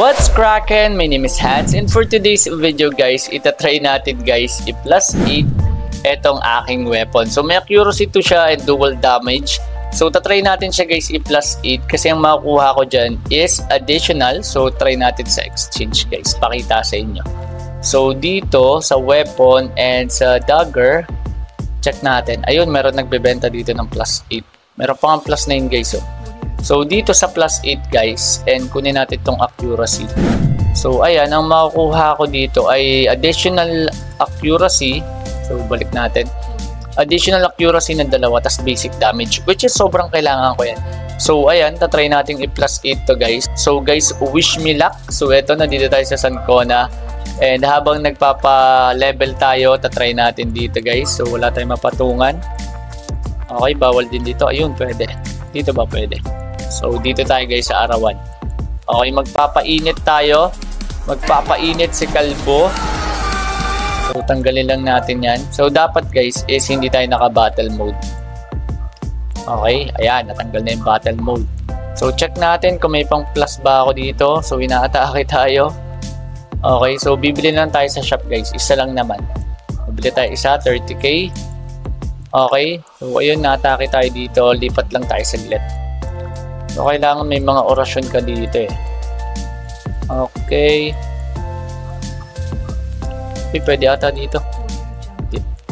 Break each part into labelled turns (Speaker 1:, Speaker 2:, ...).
Speaker 1: What's crackin'? My name is Hans, and for today's video guys, itatry natin guys i-plus 8 etong aking weapon. So may accuracy to siya and dual damage. So tatry natin siya guys i-plus 8 kasi ang makukuha ko dyan is additional. So try natin sa exchange guys, pakita sa inyo. So dito sa weapon and sa dagger, check natin. Ayun, meron nagbebenta dito ng plus 8. Meron pa nga plus 9 guys oh. So dito sa plus 8 guys, and kunin natin itong accuracy. So ayan, ang makukuha ko dito ay additional accuracy. So balik natin. Additional accuracy ng dalawa, tas basic damage, which is sobrang kailangan ko yan. So ayan, tatry natin i-plus 8 to guys. So guys, wish me luck. So eto, nandito tayo sa Sancona. And habang nagpapa-level tayo, tatry natin dito guys. So wala tayong mapatungan. Okay, bawal din dito. Ayun, pwede. Dito ba pwede? So dito tayo guys sa arawan. Okay, magpapainit tayo. Magpapainit si Kalbo. So tanggalin lang natin yan. So dapat guys is hindi tayo naka-battle mode. Okay, ayan, natanggal na yung battle mode. So check natin kung may pang plus ba ako dito. So inaatake tayo. Okay, so bibili lang tayo sa shop guys. Isa lang naman. Bibili tayo isa, 30k. Okay, so ayun, naatake tayo dito. Lipat lang tayo saglit. So kailangan may mga orasyon ka dito eh. Okay. Pwede ata dito.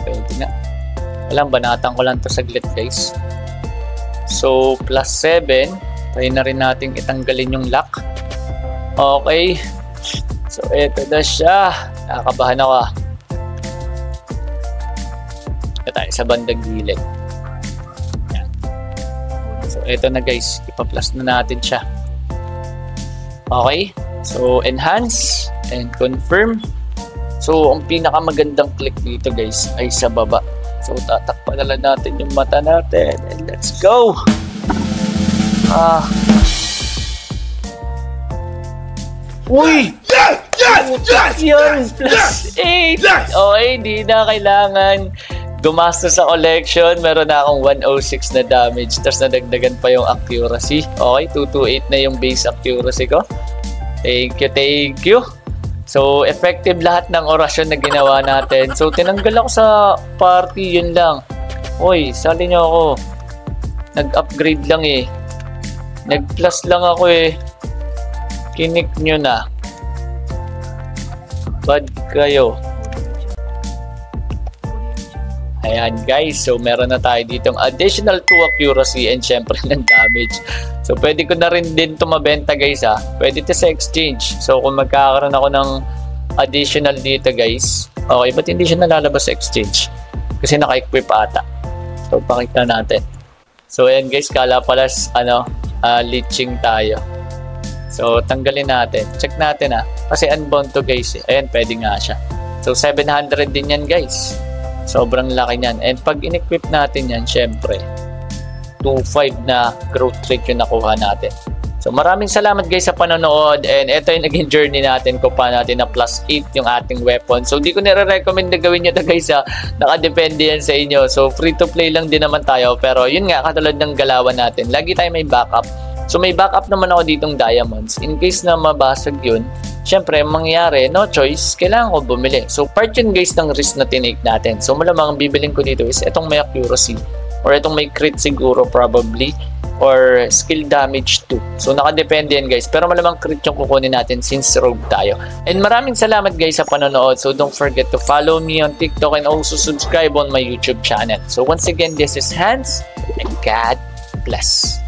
Speaker 1: Pwede nga. Walang, banatan ko lang to saglit guys. So plus 7. Try na rin natin itanggalin yung lock. Okay. So eto na siya. Nakakabahan ako ah. Ito tayo sa bandang gilid. Yan. So eto na guys. Ipa-plus na natin siya. Okay. So enhance and confirm. So ang pinakamagandang click dito guys ay sa baba. So tatakpan na lang natin yung mata natin. And let's go! Uy! Yes! Plus 8! Okay, di na kailangan gumastos sa collection. Meron na akong 106 na damage. Tapos nadagdagan pa yung accuracy. Okay, 228 na yung base accuracy ko. Thank you, thank you. So, effective lahat ng orasyon na ginawa natin. So, tinanggal ako sa party, yun lang. Uy, sali nyo ako. Nag-upgrade lang eh. Nag-plus lang ako eh. Kinik nyo na. Bad kayo. Ayan guys, so meron na tayo ditong additional 2 accuracy and syempre ng damage. So pwede ko na rin din ito mabenta guys ha. Pwede ito sa exchange. So kung magkakaroon ako ng additional dito guys. Okay, ba't hindi siya nalalabas sa exchange? Kasi naka-equip ata. So pakita natin. So ayan guys, kala pala leeching tayo. So tanggalin natin. Check natin ha. Kasi unbound to guys eh. Ayan, pwede nga siya. So 700 din yan guys. Sobrang laki niyan. And pag in-equip natin yan, syempre 2.5 na growth rate yung nakuha natin. So maraming salamat guys sa panonood. And ito yung naging journey natin kung paano natin na plus 8 yung ating weapon. So di ko nire-recommend na gawin nyo ito guys ha. Nakadepende yan sa inyo. So free to play lang din naman tayo. Pero yun nga, katulad ng galawan natin, lagi tayo may backup. So may backup naman ako ditong diamonds. In case na mabasag yun, syempre, mangyayari, no choice, kailangan ko bumili. So, part yun guys ng risk na tinake natin. So, malamang bibiling ko dito is itong may accuracy or itong may crit siguro probably or skill damage too. So, nakadepende yan guys. Pero malamang crit yung kukunin natin since rogue tayo. And maraming salamat guys sa panonood. So, don't forget to follow me on TikTok and also subscribe on my YouTube channel. So, once again, this is Hans and God bless.